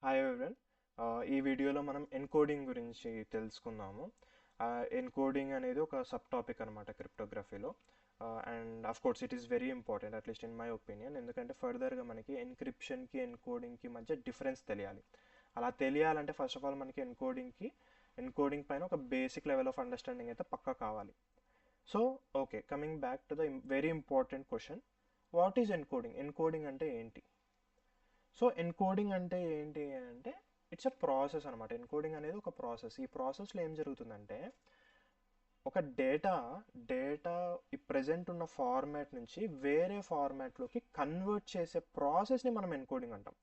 Hi everyone. ఈ వీడియోలో మనం ఎన్కోడింగ్ గురించి తెలుసుకుందాము. ఎన్కోడింగ్ అనేది ఒక సబ్ టాపిక్ అనమాట క్రిప్టోగ్రఫీలో. And of course it is very important, at least in my opinion. ఎందుకంటే ఫర్దర్గా మనకి ఎన్క్రిప్షన్కి ఎన్కోడింగ్కి మధ్య డిఫరెన్స్ తెలియాలి. అలా తెలియాలంటే ఫస్ట్ ఆఫ్ ఆల్ మనకి ఎన్కోడింగ్ పైన ఒక బేసిక్ లెవెల్ ఆఫ్ అండర్స్టాండింగ్ అయితే పక్కా కావాలి. So okay, coming back to the very important question, what is encoding? Encoding అంటే ఏంటి? సో ఎన్కోడింగ్ అంటే ఏంటి అంటే ఇట్స్ అ ప్రాసెస్ అనమాట. ఎన్కోడింగ్ అనేది ఒక ప్రాసెస్. ఈ ప్రాసెస్లో ఏం జరుగుతుందంటే ఒక డేటా ఈ ప్రజెంట్ ఉన్న ఫార్మాట్ నుంచి వేరే ఫార్మాట్లోకి కన్వర్ట్ చేసే ప్రాసెస్ని మనం ఎన్కోడింగ్ అంటాం.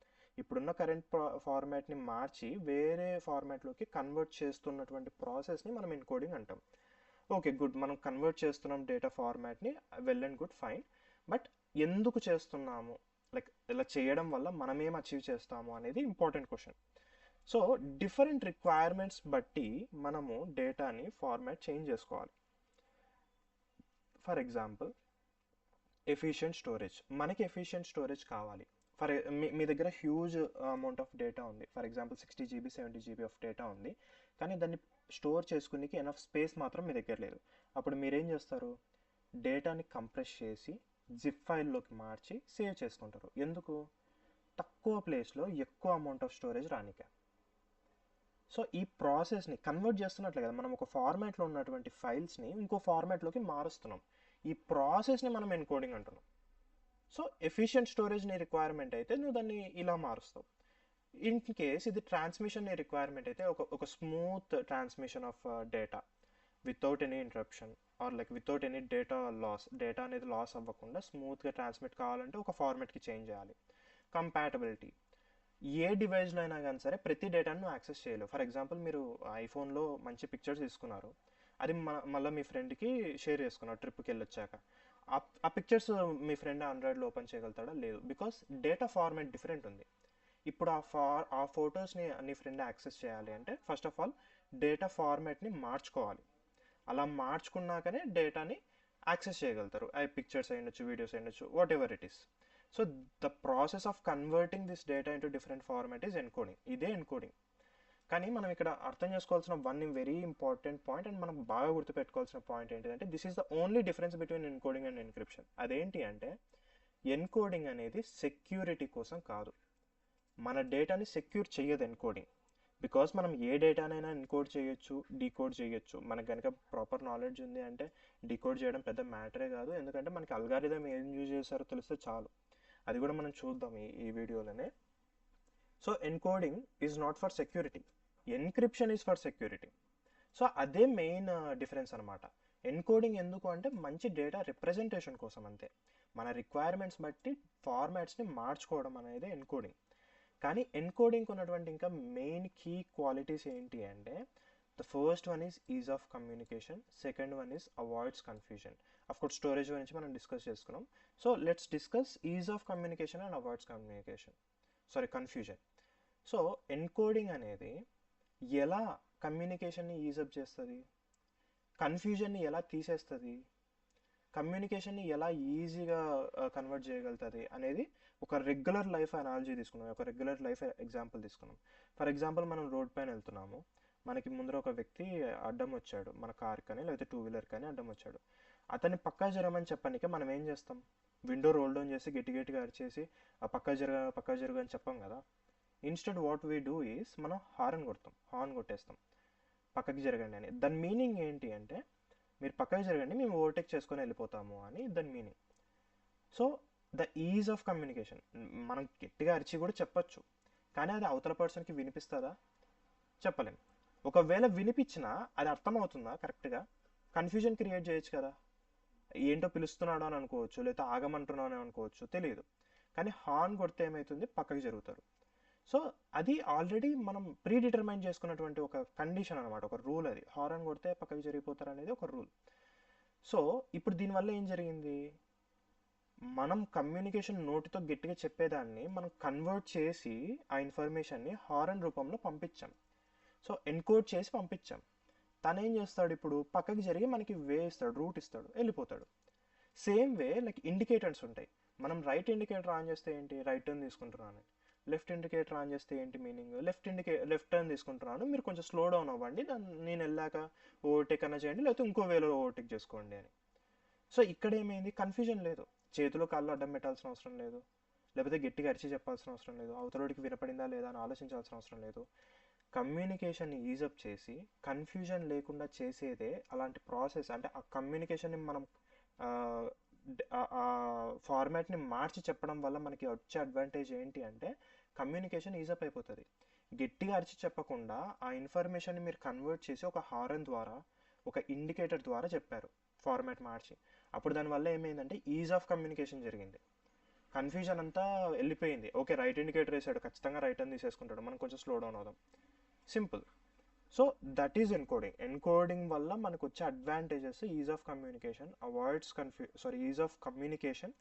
ఇప్పుడున్న కరెంట్ ఫార్మాట్ని మార్చి వేరే ఫార్మాట్లోకి కన్వర్ట్ చేస్తున్నటువంటి ప్రాసెస్ని మనం ఎన్కోడింగ్ అంటాం. ఓకే, గుడ్, మనం కన్వర్ట్ చేస్తున్నాం డేటా ఫార్మాట్ని, well and good, fine. But ఎందుకు చేస్తున్నాము, లైక్ ఇలా చేయడం వల్ల మనం ఏం అచీవ్ చేస్తాము అనేది important question. So different requirements బట్టి మనము డేటాని ఫార్మాట్ చేంజ్ చేసుకోవాలి. For example, efficient storage. మనకి ఎఫిషియెంట్ స్టోరేజ్ కావాలి. మీ దగ్గర హ్యూజ్ అమౌంట్ ఆఫ్ డేటా ఉంది. For example 60 GB 70 GB of data ఉంది, కానీ దాన్ని స్టోర్ చేసుకునేకి ఎనఫ్ స్పేస్ మాత్రం మీ దగ్గర లేదు. అప్పుడు మీరేం చేస్తారు? డేటాని కంప్రెస్ చేసి జిప్ ఫైల్లోకి మార్చి సేవ్ చేసుకుంటారు. ఎందుకు? తక్కువ ప్లేస్లో ఎక్కువ అమౌంట్ ఆఫ్ స్టోరేజ్ రానికే. సో ఈ ప్రాసెస్ని కన్వర్ట్ చేస్తున్నట్లే కదా, మనం ఒక ఫార్మాట్లో ఉన్నటువంటి ఫైల్స్ని ఇంకో ఫార్మాట్లోకి మారుస్తున్నాం. ఈ ప్రాసెస్ని మనం ఎన్కోడింగ్ అంటున్నాం. సో ఎఫిషియెంట్ స్టోరేజ్ నీ రిక్వైర్మెంట్ అయితే నువ్వు దాన్ని ఇలా మారుస్తావు. ఇన్ కేస్ ఇది ట్రాన్స్మిషన్ నీ రిక్వైర్మెంట్ అయితే ఒక smooth transmission of data without any interruption or like without any data అనేది లాస్ అవ్వకుండా స్మూత్గా ట్రాన్స్మిట్ కావాలంటే ఒక ఫార్మాట్కి చేంజ్ చేయాలి. కంపాటబిలిటీ. ఏ డివైస్లో అయినా కానీ సరే ప్రతి డేటాను నువ్వు యాక్సెస్ చేయలేవు. ఫర్ ఎగ్జాంపుల్, మీరు ఐఫోన్లో మంచి పిక్చర్స్ తీసుకున్నారు, అది మళ్ళీ మీ ఫ్రెండ్కి షేర్ చేసుకున్నారు ట్రిప్కి వెళ్ళొచ్చాక. ఆ పిక్చర్స్ మీ ఫ్రెండ్ ఆండ్రాయిడ్లో ఓపెన్ చేయగలుగుతాడా? లేదు, బికాస్ డేటా ఫార్మాట్ డిఫరెంట్ ఉంది. ఇప్పుడు ఆ ఫొటోస్ని నీ ఫ్రెండ్ యాక్సెస్ చేయాలి అంటే ఫస్ట్ ఆఫ్ ఆల్ డేటా ఫార్మాట్ని మార్చుకోవాలి. అలా మార్చుకున్నాకనే డేటాని యాక్సెస్ చేయగలుగుతారు. అవి పిక్చర్స్ అయ్యొచ్చు, వీడియోస్ అయ్యొచ్చు, whatever it is. So the process of converting this data into different format is encoding. ఇదే ఎన్కోడింగ్. కానీ మనం ఇక్కడ అర్థం చేసుకోవాల్సిన one very important point, and మనం బాగా గుర్తుపెట్టుకోవాల్సిన పాయింట్ ఏంటంటే this is the only difference between encoding and encryption. అదేంటి అంటే ఎన్కోడింగ్ అనేది సెక్యూరిటీ కోసం కాదు. మన డేటాని సెక్యూర్ చేయదు ఎన్కోడింగ్. బికాస్ మనం ఏ డేటానైనా ఎన్కోడ్ చేయొచ్చు, డీకోడ్ చేయొచ్చు. మనకు కనుక ప్రాపర్ నాలెడ్జ్ ఉంది అంటే డీకోడ్ చేయడం పెద్ద మ్యాటరే కాదు. ఎందుకంటే మనకి అల్గారిథం ఏం యూజ్ చేస్తారో తెలిస్తే చాలు. అది కూడా మనం చూద్దాం ఈ వీడియోలోనే. So encoding is not for security, encryption is for security. So అదే మెయిన్ డిఫరెన్స్ అనమాట. ఎన్కోడింగ్ ఎందుకు అంటే మంచి డేటా రిప్రజెంటేషన్ కోసం అంతే. మన రిక్వైర్మెంట్స్ బట్టి ఫార్మాట్స్ని మార్చుకోవడం అనేది ఎన్కోడింగ్. కానీ ఎన్కోడింగ్కి ఉన్నటువంటి ఇంకా మెయిన్ కీ క్వాలిటీస్ ఏంటి అంటే the first one is is of communication, second one is avoids confusion. Of course storage గురించి మనం డిస్కస్ చేసుకున్నాం. So let's discuss is of communication and avoids confusion. So encoding అనేది ఎలా కమ్యూనికేషన్ని ఈజప్ చేస్తుంది, కన్ఫ్యూజన్ని ఎలా తీసేస్తుంది, కమ్యూనికేషన్ని ఎలా ఈజీగా కన్వర్ట్ చేయగలుగుతుంది అనేది ఒక రెగ్యులర్ లైఫ్ అనాలజీ తీసుకున్నాం, ఒక రెగ్యులర్ లైఫ్ ఎగ్జాంపుల్ తీసుకున్నాం. ఫర్ ఎగ్జాంపుల్, మనం రోడ్ పైన వెళ్తున్నాము, మనకి ముందర ఒక వ్యక్తి అడ్డం వచ్చాడు, మన కార్ కానీ లేకపోతే టూ వీలర్ కానీ అడ్డం వచ్చాడు. అతన్ని పక్కా జరగమని చెప్పడానికే మనం ఏం చేస్తాం? విండో రోల్ డౌన్ చేసి గట్టిగా అరిచేసి ఆ పక్కా జరుగు అని చెప్పాం కదా. Instead what we do is మనం హార్న్ కొట్టేస్తాం పక్కకి జరగండి అని. దాని మీనింగ్ ఏంటి అంటే మీరు పక్కకి జరగండి, మేము ఓవర్టేక్ చేసుకొని వెళ్ళిపోతాము అని దాని meaning. So the is of communication, మనం గట్టిగా అరిచి కూడా చెప్పచ్చు, కానీ అది అవతల పర్సన్కి వినిపిస్తుందా? చెప్పలేం. ఒకవేళ వినిపించినా అది అర్థమవుతుందా కరెక్ట్గా? కన్ఫ్యూజన్ క్రియేట్ చేయొచ్చు కదా. ఏంటో పిలుస్తున్నాడు అని అనుకోవచ్చు, లేదా ఆగమంటున్నాను అని అనుకోవచ్చు, తెలియదు. కానీ హార్న్ కొడితే ఏమవుతుంది? పక్కకి జరుగుతారు. సో అది ఆల్రెడీ మనం ప్రీ డిటర్మైన్ చేసుకున్నటువంటి ఒక కండిషన్ అనమాట, ఒక రూల్. అది హారన్ కొడితే పక్కకి జరిగిపోతారు అనేది ఒక రూల్. సో ఇప్పుడు దీనివల్ల ఏం జరిగింది? మనం కమ్యూనికేషన్ నోటితో గట్టిగా చెప్పేదాన్ని మనం కన్వర్ట్ చేసి ఆ ఇన్ఫర్మేషన్ని హారన్ రూపంలో పంపించాం. సో ఎన్కోడ్ చేసి పంపించాం. తను ఏం చేస్తాడు? ఇప్పుడు పక్కకి జరిగి మనకి వే ఇస్తాడు, రూట్ ఇస్తాడు, వెళ్ళిపోతాడు. సేమ్ వే లైక్ ఇండికేటర్స్ ఉంటాయి. మనం రైట్ ఇండికేటర్ ఆన్ చేస్తే ఏంటి? రైట్ టర్న్ తీసుకుంటున్నాను. లెఫ్ట్ ఇండికేటర్ ఆన్ చేస్తే ఏంటి మీనింగ్, లెఫ్ట్ టర్న్ తీసుకుంటున్నాను, మీరు కొంచెం స్లో డౌన్ అవ్వండి, దాన్ని నేను వెళ్ళాక ఓవర్టేక్ అన్నా చేయండి, లేకపోతే ఇంకో వేలో ఓవర్టేక్ చేసుకోండి అని. సో ఇక్కడ ఏమైంది, కన్ఫ్యూజన్ లేదు, చేతిలో కాళ్ళు అడ్డం పెట్టాల్సిన అవసరం లేదు, లేకపోతే గట్టిగా అరిచి చెప్పాల్సిన అవసరం లేదు, అవతలోడికి వినపడిందా లేదా అని ఆలోచించాల్సిన అవసరం లేదు. కమ్యూనికేషన్ని ఈజప్ చేసి కన్ఫ్యూజన్ లేకుండా చేసేదే అలాంటి ప్రాసెస్. అంటే ఆ కమ్యూనికేషన్ని మనం ఆ ఫార్మాట్ని మార్చి చెప్పడం వల్ల మనకి వచ్చే అడ్వాంటేజ్ ఏంటి అంటే కమ్యూనికేషన్ ఈజప్ అయిపోతుంది. గట్టిగా అరిచి చెప్పకుండా ఆ ఇన్ఫర్మేషన్ని మీరు కన్వర్ట్ చేసి ఒక హారన్ ద్వారా, ఒక ఇండికేటర్ ద్వారా చెప్పారు ఫార్మాట్ మార్చి. అప్పుడు దానివల్ల ఏమైందంటే ఈజ్ ఆఫ్ కమ్యూనికేషన్ జరిగింది, కన్ఫ్యూజన్ అంతా వెళ్ళిపోయింది. ఓకే, రైట్ ఇండికేటర్ వేసాడు, ఖచ్చితంగా రైట్ అని తీసేసుకుంటాడు, మనం కొంచెం స్లో డౌన్ అవుదాం, simple. So that is encoding. Encoding వల్ల మనకు వచ్చే advantages is of communication, is of communication,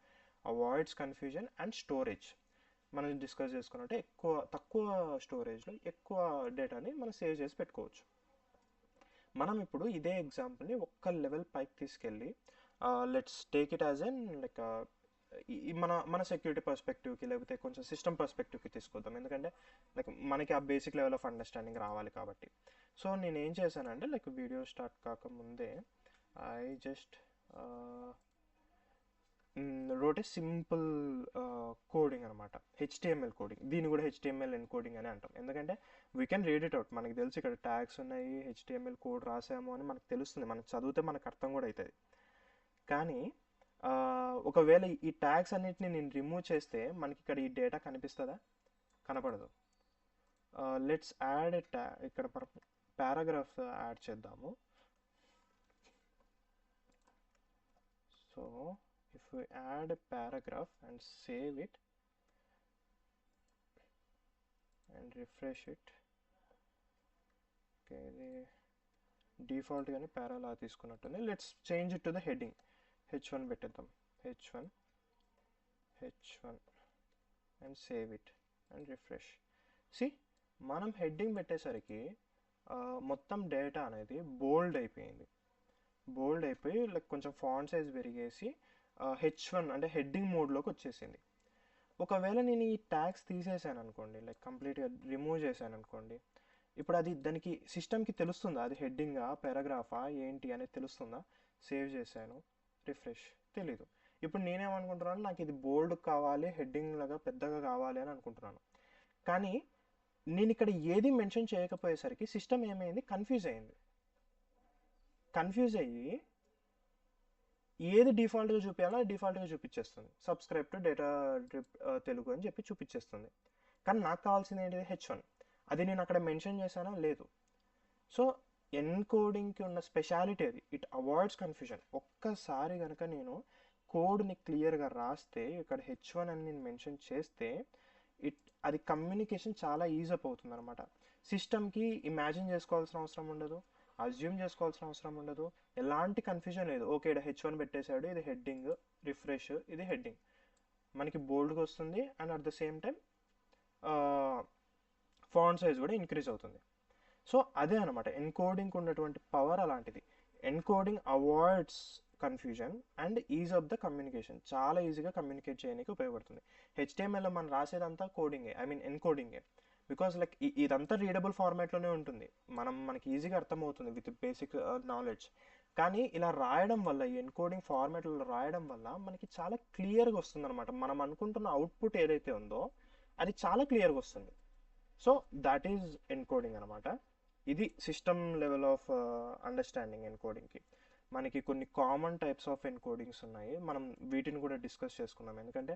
avoids confusion and storage. మనం డిస్కస్ చేసుకున్నట్టే తక్కువ స్టోరేజ్లో ఎక్కువ డేటాని మనం సేవ్ చేసి పెట్టుకోవచ్చు. మనం ఇప్పుడు ఇదే ఎగ్జాంపుల్ని ఒక్క లెవెల్ పైకి తీసుకెళ్ళి let's take it as an like మన సెక్యూరిటీ పర్స్పెక్టివ్కి లేకపోతే కొంచెం సిస్టమ్ పర్స్పెక్టివ్కి తీసుకొద్దాం, ఎందుకంటే లైక్ మనకి ఆ బేసిక్ లెవెల్ ఆఫ్ అండర్స్టాండింగ్ రావాలి కాబట్టి. సో నేను ఏం చేశానంటే లైక్ వీడియో స్టార్ట్ కాకముందే I just wrote a simple coding అనమాట, హెచ్టిఎంఎల్ కోడింగ్. దీన్ని కూడా హెచ్టిఎంఎల్ ఎన్కోడింగ్ అని అంటాం, ఎందుకంటే we can read it out. మనకి తెలుసు ఇక్కడ ట్యాగ్స్ ఉన్నాయి, హెచ్టిఎంఎల్ కోడ్ రాసాము అని మనకు తెలుస్తుంది, మనకు చదివితే మనకు అర్థం కూడా అవుతుంది. కానీ ఒకవేళ ఈ ట్యాగ్స్ అన్నిటిని నేను రిమూవ్ చేస్తే మనకి ఇక్కడ ఈ డేటా కనిపిస్తుందా, కనపడదు. లెట్స్ యాడ్ ఇక్కడ పారాగ్రాఫ్ యాడ్ చేద్దాము. So if we add a paragraph and save it and refresh it, okay, ఇది డిఫాల్ట్ గానే పారాలా తీసుకున్నట్టుంది. Let's change it to the heading, h1 పెట్టేద్దాం, h1 and save it and refresh. See, మనం heading పెట్టేసరికి మొత్తం data అనేది బోల్డ్ అయిపోయి లైక్ కొంచెం ఫాంట్ సైజ్ పెరిగేసి h1 అంటే హెడ్డింగ్ మోడ్లోకి వచ్చేసింది. ఒకవేళ నేను ఈ ట్యాగ్స్ తీసేసాను అనుకోండి, లైక్ కంప్లీట్గా రిమూవ్ చేశాను అనుకోండి, ఇప్పుడు అది దానికి సిస్టమ్కి తెలుస్తుందా అది హెడ్డింగా పారాగ్రాఫా ఏంటి అనేది తెలుస్తుందా? సేవ్ చేశాను, రిఫ్రెష్, తెలీదు. ఇప్పుడు నేనేమనుకుంటున్నాను, నాకు ఇది బోల్డ్ కావాలి, హెడ్డింగ్ లాగా పెద్దగా కావాలి అని అనుకుంటున్నాను. కానీ నేను ఇక్కడ ఏది మెన్షన్ చేయకపోయేసరికి సిస్టమ్ ఏమైంది, కన్ఫ్యూజ్ అయ్యి ఏది డిఫాల్ట్గా చూపించాలో డిఫాల్ట్గా చూపించేస్తుంది. Subscribe to data drip Telugu అని చెప్పి చూపించేస్తుంది. కానీ నాకు కావాల్సింది ఏంటిది, h1. అది నేను అక్కడ మెన్షన్ చేశానా, లేదు. సో ఎన్కోడింగ్కి ఉన్న స్పెషాలిటీ అది, ఇట్ అవాయిడ్స్ కన్ఫ్యూజన్. ఒక్కసారి కనుక నేను కోడ్ని క్లియర్గా రాస్తే, ఇక్కడ h1 అని నేను మెన్షన్ చేస్తే అది కమ్యూనికేషన్ చాలా ఈజప్ అవుతుంది అనమాట. సిస్టమ్కి ఇమాజిన్ చేసుకోవాల్సిన అవసరం ఉండదు, అజ్యూమ్ చేసుకోవాల్సిన అవసరం ఉండదు, ఎలాంటి కన్ఫ్యూజన్ లేదు. ఓకే, ఇక్కడ h1 పెట్టేశాడు, ఇది హెడ్డింగ్, రిఫ్రెష్, ఇది హెడ్డింగ్, మనకి బోల్డ్గా వస్తుంది and at the same time font size కూడా ఇంక్రీజ్ అవుతుంది. సో అదే అనమాట ఎన్కోడింగ్కి ఉన్నటువంటి పవర్ అలాంటిది. Encoding avoids confusion and is of the communication, చాలా ఈజీగా కమ్యూనికేట్ చేయడానికి ఉపయోగపడుతుంది. హెచ్టిఎంఎల్లో మనం రాసేదంతా కోడింగే, ఎన్కోడింగే, బికాస్ లైక్ ఇదంతా రీడబుల్ ఫార్మాట్లోనే ఉంటుంది, మనకి ఈజీగా అర్థమవుతుంది విత్ బేసిక్ నాలెడ్జ్. కానీ ఇలా రాయడం వల్ల, ఈ ఎన్కోడింగ్ ఫార్మాట్లో రాయడం వల్ల మనకి చాలా క్లియర్గా వస్తుంది అనమాట. మనం అనుకుంటున్న అవుట్పుట్ ఏదైతే ఉందో అది చాలా క్లియర్గా వస్తుంది. సో దాట్ ఈజ్ ఎన్కోడింగ్ అనమాట. ఇది సిస్టమ్ లెవెల్ ఆఫ్ అండర్స్టాండింగ్ ఎన్కోడింగ్కి. మనకి కొన్ని కామన్ టైప్స్ ఆఫ్ ఎన్కోడింగ్స్ ఉన్నాయి, మనం వీటిని కూడా డిస్కస్ చేసుకుందాం. ఎందుకంటే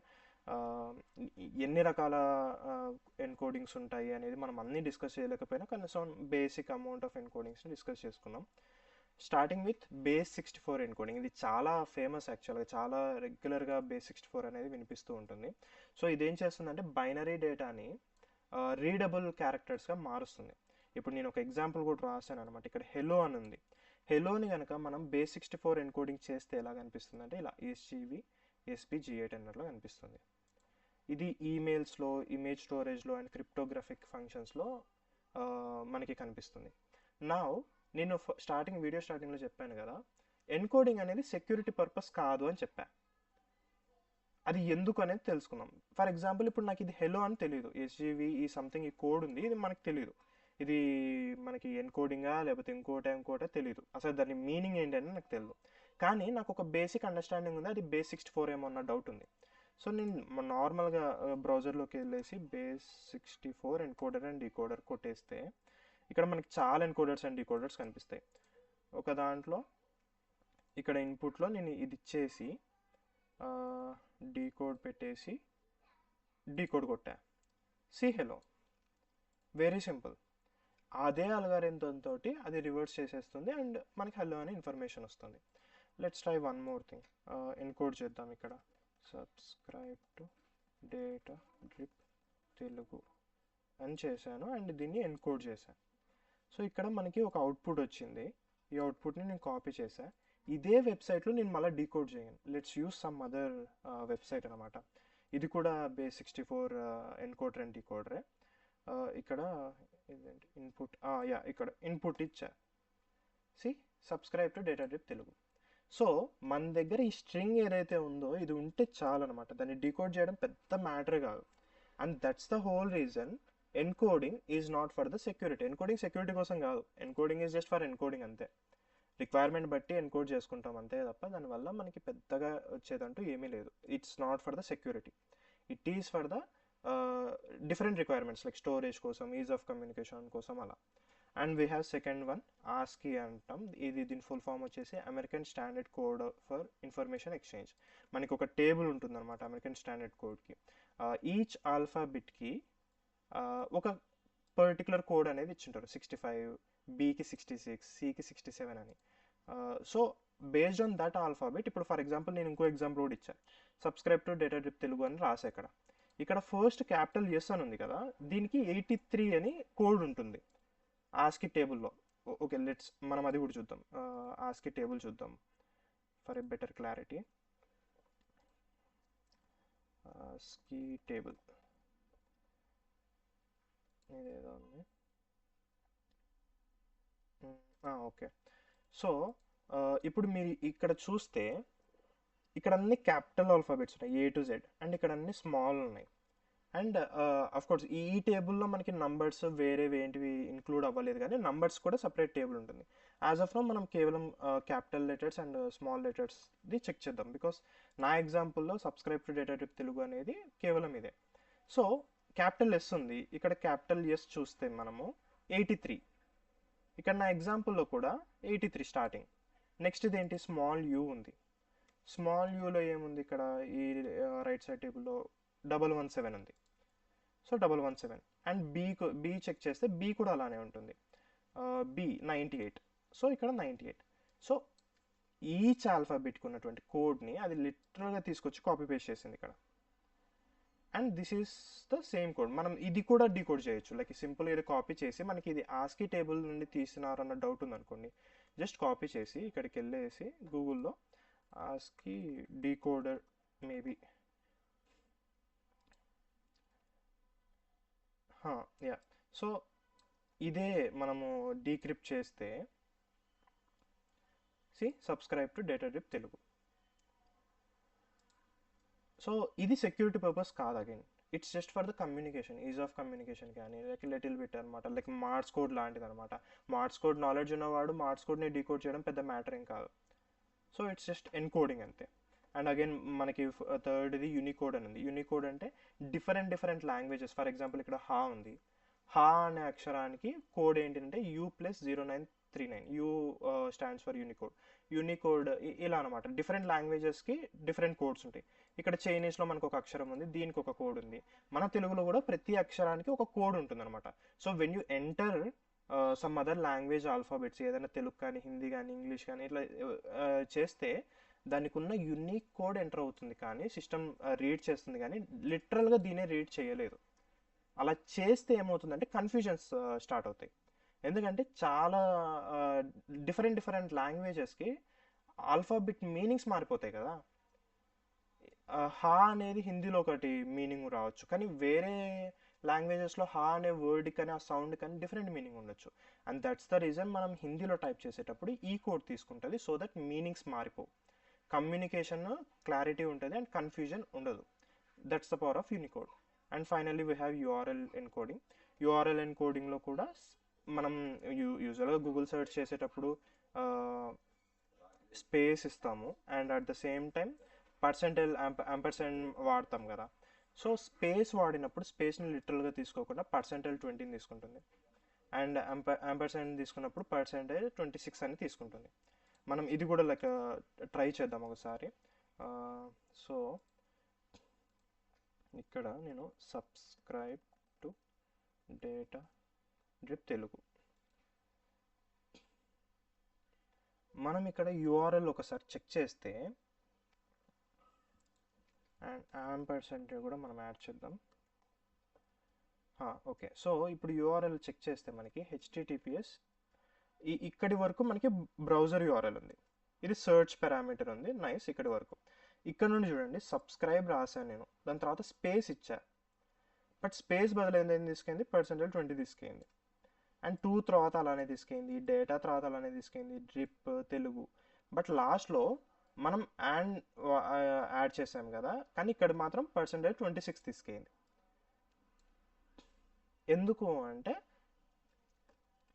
ఎన్ని రకాల ఎన్కోడింగ్స్ ఉంటాయి అనేది మనం అన్నీ డిస్కస్ చేయలేకపోయినా కనీసం బేసిక్ అమౌంట్ ఆఫ్ ఎన్కోడింగ్స్ని డిస్కస్ చేసుకుందాం. Starting with base64 encoding. ఇది చాలా ఫేమస్ యాక్చువల్గా, చాలా రెగ్యులర్గా base64 అనేది వినిపిస్తూ ఉంటుంది. సో ఇదేం చేస్తుందంటే బైనరీ డేటాని రీడబుల్ క్యారెక్టర్స్గా మారుస్తుంది. ఇప్పుడు నేను ఒక ఎగ్జాంపుల్ కూడా రాశాను అనమాట. ఇక్కడ హెలో అని ఉంది. హెలోని కనుక మనం base64 ఎన్కోడింగ్ చేస్తే ఎలా కనిపిస్తుంది అంటే ఇలా HGV SPG8 అన్నట్లు కనిపిస్తుంది. ఇది ఈమెయిల్స్లో, ఇమేజ్ స్టోరేజ్లో అండ్ క్రిప్టోగ్రాఫిక్ ఫంక్షన్స్లో మనకి కనిపిస్తుంది. నా నేను వీడియో స్టార్టింగ్లో చెప్పాను కదా, ఎన్కోడింగ్ అనేది సెక్యూరిటీ పర్పస్ కాదు అని చెప్పా. అది ఎందుకు అనేది తెలుసుకుందాం. ఫర్ ఎగ్జాంపుల్ ఇప్పుడు నాకు ఇది హెలో అని తెలియదు, ఎస్జీవి ఈ సంథింగ్ ఈ కోడ్ ఉంది, ఇది మనకు తెలియదు, ఇది మనకి ఎన్కోడింగా లేకపోతే ఇంకోటా తెలియదు, అసలు దాని మీనింగ్ ఏంటి అని నాకు తెలియదు. కానీ నాకు ఒక బేసిక్ అండర్స్టాండింగ్ ఉంది, అది base64 ఏమో అన్న డౌట్ ఉంది. సో నేను నార్మల్గా బ్రౌజర్లోకి వెళ్ళేసి base64 ఎన్కోడర్ అండ్ డీకోడర్ కొట్టేస్తే ఇక్కడ మనకి చాలా ఎన్కోడర్స్ అండ్ డీకోడర్స్ కనిపిస్తాయి. ఒక దాంట్లో ఇక్కడ ఇన్పుట్లో నేను ఇది ఇచ్చేసి డీకోడ్ పెట్టేసి డీకోడ్ కొట్టా, సి హెలో, వెరీ సింపుల్. అదే అల్గారిథం తోటి అది రివర్స్ చేసేస్తుంది అండ్ మనకి హెలో అనే ఇన్ఫర్మేషన్ వస్తుంది. Let's try one more thing, encode చేద్దాం. ఇక్కడ subscribe to data drip Telugu అని చేశాను అండ్ దీన్ని ఎన్కోడ్ చేశాను. సో ఇక్కడ మనకి ఒక అవుట్పుట్ వచ్చింది, ఈ అవుట్పుట్ని నేను కాపీ చేశాను. ఇదే వెబ్సైట్లో నేను మళ్ళీ డీకోడ్ చేయను, let's use some other website అనమాట. ఇది కూడా base64 ఎన్కోడర్ అండ్ డీకోడరే. ఇక్కడ ఇదేంటి ఇన్పుట్, ఇక్కడ ఇన్పుట్ ఇచ్చా, సి subscribe to data drip Telugu. So మన దగ్గర ఈ స్ట్రింగ్ ఏదైతే ఉందో ఇది ఉంటే చాలు అనమాట, దాన్ని డీకోడ్ చేయడం పెద్ద మ్యాటర్ కాదు. And that's the whole reason encoding is not for the security. Encoding security కోసం కాదు, encoding is just for encoding అంతే. రిక్వైర్మెంట్ బట్టి ఎన్కోడ్ చేసుకుంటాం అంతే తప్ప దానివల్ల మనకి పెద్దగా వచ్చేదంటూ ఏమీ లేదు. It's not for the security, it is for the different requirements like storage కోసం, ఈజ్ ఆఫ్ కమ్యూనికేషన్ కోసం అలా. And we have second one Aashiqui అంటాం. దీని ఫుల్ ఫామ్ వచ్చేసి American standard code for information exchange. మనకి ఒక టేబుల్ ఉంటుంది అనమాట అమెరికన్ స్టాండర్డ్ కోడ్కి. ఈచ్ ఆల్ఫాబెట్కి ఒక పర్టికులర్ కోడ్ అనేది ఇచ్చింటారు, 65, బీకి 66, సికి 67 అని. So based on that alphabet, ఇప్పుడు ఫర్ ఎగ్జాంపుల్ నేను ఇంకో ఎగ్జాంపుల్ కూడా ఇచ్చాను, subscribe to data drip Telugu అని రాసా. ఇక్కడ ఫస్ట్ క్యాపిటల్ ఎస్ అని ఉంది కదా, దీనికి 83 అని కోడ్ ఉంటుంది ఆస్కీ టేబుల్లో. ఓకే, లెట్స్ మనం అది కూడా చూద్దాం, ఆస్కీ టేబుల్ చూద్దాం for a better clarity. Aashiqui table ఇదేదో ఉంది, ఓకే. సో ఇప్పుడు మీరు ఇక్కడ చూస్తే ఇక్కడ అన్ని క్యాపిటల్ ఆల్ఫాబెట్స్ ఉన్నాయి A to Z, అండ్ ఇక్కడ అన్ని స్మాల్ ఉన్నాయి. అండ్ అఫ్ కోర్స్ ఈ టేబుల్లో మనకి నంబర్స్ వేరేవి ఏంటివి ఇంక్లూడ్ అవ్వలేదు, కానీ నంబర్స్ కూడా సపరేట్ టేబుల్ ఉంటుంది. యాజ్ ఆఫ్ నో మనం కేవలం క్యాపిటల్ లెటర్స్ అండ్ స్మాల్ లెటర్స్ది చెక్ చేద్దాం, బికాస్ నా ఎగ్జాంపుల్లో subscribe to data drip Telugu అనేది కేవలం ఇదే. సో క్యాపిటల్ ఎస్ ఉంది, ఇక్కడ క్యాపిటల్ ఎస్ చూస్తే మనము 83, ఇక్కడ నా ఎగ్జాంపుల్లో కూడా 83 స్టార్టింగ్. నెక్స్ట్ ఇదేంటి, స్మాల్ యూ ఉంది. స్మాల్ యూలో ఏముంది, ఇక్కడ ఈ రైట్ సైడ్ టేబుల్లో 117 ఉంది. సో 117. అండ్ బీ చెక్ చేస్తే బీ కూడా అలానే ఉంటుంది, బీ 98. సో ఇక్కడ 98. సో ఈచ్ ఆల్ఫాబెట్కి ఉన్నటువంటి కోడ్ని అది లిటరల్గా తీసుకొచ్చి కాపీ పేస్ట్ చేసింది ఇక్కడ. And this is the same code. మనం ఇది కూడా డీకోడ్ చేయొచ్చు, లైక్ సింపుల్ ఇది కాపీ చేసి, మనకి ఇది ఆస్కీ టేబుల్ నుండి తీసినారన్న డౌట్ ఉందనుకోండి, జస్ట్ కాపీ చేసి ఇక్కడికి వెళ్ళేసి గూగుల్లో Aashiqui decoder maybe, yeah. So ఇదే మనము డీక్రిప్ట్ చేస్తే subscribe to data drip Telugu. So ఇది సెక్యూరిటీ పర్పస్ కాదు, again it's just for the communication, is of communication కానీ లైక్ లిటిల్ బిట్ అనమాట, లైక్ మార్ట్స్ కోడ్ లాంటిది అనమాట. మార్ట్స్ కోడ్ నాలెడ్జ్ ఉన్నవాడు మార్ట్స్ కోడ్ని డీకోడ్ చేయడం పెద్ద మ్యాటర్ ఏం కాదు. సో ఇట్స్ జస్ట్ ఎన్కోడింగ్ అంతే. అండ్ అగైన్ మనకి థర్డ్ది యూనికోడ్ అని ఉంది. యూనికోడ్ అంటే డిఫరెంట్ లాంగ్వేజెస్. ఫర్ ఎగ్జాంపుల్ ఇక్కడ హా ఉంది, హా అనే అక్షరానికి కోడ్ ఏంటంటే U+0939, you stands for Unicode. Unicode ఇలా అనమాట, డిఫరెంట్ లాంగ్వేజెస్కి డిఫరెంట్ కోడ్స్ ఉంటాయి. ఇక్కడ చైనీస్లో మనకు ఒక అక్షరం ఉంది, దీనికి ఒక కోడ్ ఉంది. మన తెలుగులో కూడా ప్రతి అక్షరానికి ఒక కోడ్ ఉంటుంది అనమాట. So when you enter some other language alphabets, ఏదైనా తెలుగు కానీ హిందీ కానీ ఇంగ్లీష్ కానీ ఇట్లా చేస్తే దానికి ఉన్న యూనిక్ కోడ్ ఎంటర్ అవుతుంది, కానీ సిస్టమ్ రీడ్ చేస్తుంది, కానీ లిటరల్గా దీనే రీడ్ చేయలేదు. అలా చేస్తే ఏమవుతుందంటే కన్ఫ్యూజన్స్ స్టార్ట్ అవుతాయి. ఎందుకంటే చాలా డిఫరెంట్ లాంగ్వేజెస్కి ఆల్ఫాబెట్ మీనింగ్స్ మారిపోతాయి కదా. హా అనేది హిందీలో ఒకటి మీనింగ్ రావచ్చు, కానీ వేరే లాంగ్వేజెస్లో హా అనే వర్డ్ కానీ ఆ సౌండ్ కానీ డిఫరెంట్ మీనింగ్ ఉండొచ్చు. అండ్ దట్స్ ద రీజన్ మనం హిందీలో టైప్ చేసేటప్పుడు ఈ కోడ్ తీసుకుంటుంది, సో దట్ మీనింగ్స్ మారిపోవు. కమ్యూనికేషన్ క్లారిటీ ఉంటుంది అండ్ కన్ఫ్యూజన్ ఉండదు. That's the power of Unicode. And finally we have URL encoding. URL ఎన్కోడింగ్లో కూడా మనం యూజువల్గా గూగుల్ సెర్చ్ చేసేటప్పుడు స్పేస్ ఇస్తాము and at the same time percentage ampersand వాడతాం కదా. సో స్పేస్ వాడినప్పుడు స్పేస్ని లిటరల్గా తీసుకోకుండా పర్సెంటేజ్ 20 తీసుకుంటుంది అండ్ అంపర్సెంట్ తీసుకున్నప్పుడు పర్సెంటేజ్ 26 అని తీసుకుంటుంది. మనం ఇది కూడా లైక్ ట్రై చేద్దాం ఒకసారి. సో ఇక్కడ నేను subscribe to data drip Telugu, మనం ఇక్కడ యూఆర్ఎల్ ఒకసారి చెక్ చేస్తే అండ్ యాంపర్సెంట్ కూడా మనం యాడ్ చేద్దాం. ఓకే, సో ఇప్పుడు యూఆర్ఎల్ చెక్ చేస్తే మనకి https ఇక్కడి వరకు మనకి బ్రౌజర్ యూఆర్ఎల్ ఉంది, ఇది సర్చ్ పారామీటర్ ఉంది, నైస్. ఇక్కడి వరకు ఇక్కడ నుండి చూడండి సబ్స్క్రైబ్ రాశాను నేను, దాని తర్వాత స్పేస్ ఇచ్చా, బట్ స్పేస్ బదులు ఏం తీసుకెళ్ళింది, పర్సెంటేజ్ 20 తీసుకెళ్ళింది. అండ్ టూ తర్వాత అలానే తీసుకెళ్ళింది, డేటా తర్వాత అలానే తీసుకెళ్ళింది, డ్రిప్ తెలుగు. బట్ లాస్ట్లో మనం యాడ్ చేసాం కదా, కానీ ఇక్కడ మాత్రం పర్సెంటేజ్ 26 తీసుకెళ్ళింది. ఎందుకు అంటే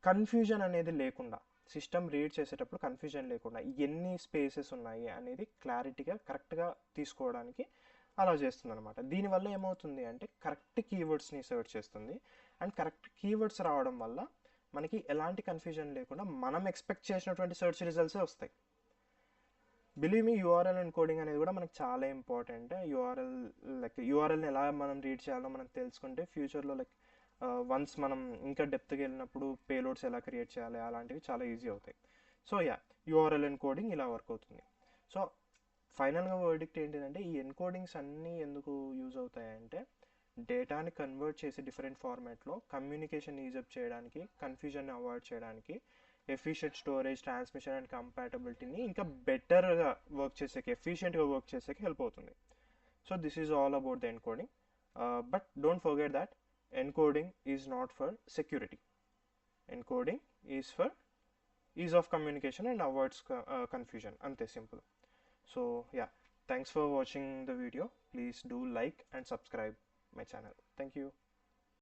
కన్ఫ్యూజన్ అనేది లేకుండా, సిస్టమ్ రీడ్ చేసేటప్పుడు కన్ఫ్యూజన్ లేకుండా ఎన్ని స్పేసెస్ ఉన్నాయి అనేది క్లారిటీగా కరెక్ట్గా తీసుకోవడానికి అలా చేస్తుంది అనమాట. దీనివల్ల ఏమవుతుంది అంటే కరెక్ట్ కీవర్డ్స్ని సెర్చ్ చేస్తుంది అండ్ కరెక్ట్ కీవర్డ్స్ రావడం వల్ల మనకి ఎలాంటి కన్ఫ్యూజన్ లేకుండా మనం ఎక్స్పెక్ట్ చేసినటువంటి సెర్చ్ రిజల్ట్సే వస్తాయి. బిలీవ్ మీ, యూఆర్ఎల్ ఎన్కోడింగ్ అనేది కూడా మనకి చాలా ఇంపార్టెంట్. యూఆర్ఎల్ని ఎలా మనం రీడ్ చేయాలో మనం తెలుసుకుంటే ఫ్యూచర్లో వన్స్ మనం ఇంకా డెప్త్కి వెళ్ళినప్పుడు పేలోడ్స్ ఎలా క్రియేట్ చేయాలి అలాంటివి చాలా ఈజీ అవుతాయి. సో యూఆర్ఎల్ ఎన్కోడింగ్ ఇలా వర్క్ అవుతుంది. సో ఫైనల్గా వర్డిక్ట్ ఏంటిదంటే ఈ ఎన్కోడింగ్స్ అన్నీ ఎందుకు యూజ్ అవుతాయంటే డేటాని కన్వర్ట్ చేసి డిఫరెంట్ ఫార్మాట్లో కమ్యూనికేషన్ ఈజప్ చేయడానికి, కన్ఫ్యూజన్ని అవాయిడ్ చేయడానికి, ఎఫిషియెంట్ స్టోరేజ్, ట్రాన్స్మిషన్ అండ్ కంపాటబిలిటీని ఇంకా బెటర్గా వర్క్ చేసేకి, ఎఫిషియెంట్గా వర్క్ చేసేకి హెల్ప్ అవుతుంది. So this is all about the encoding. But don't forget that encoding is not for security. Encoding is for ease of communication and avoids confusion. Ante simple. So thanks for watching the video. Please do like and subscribe my channel. Thank you.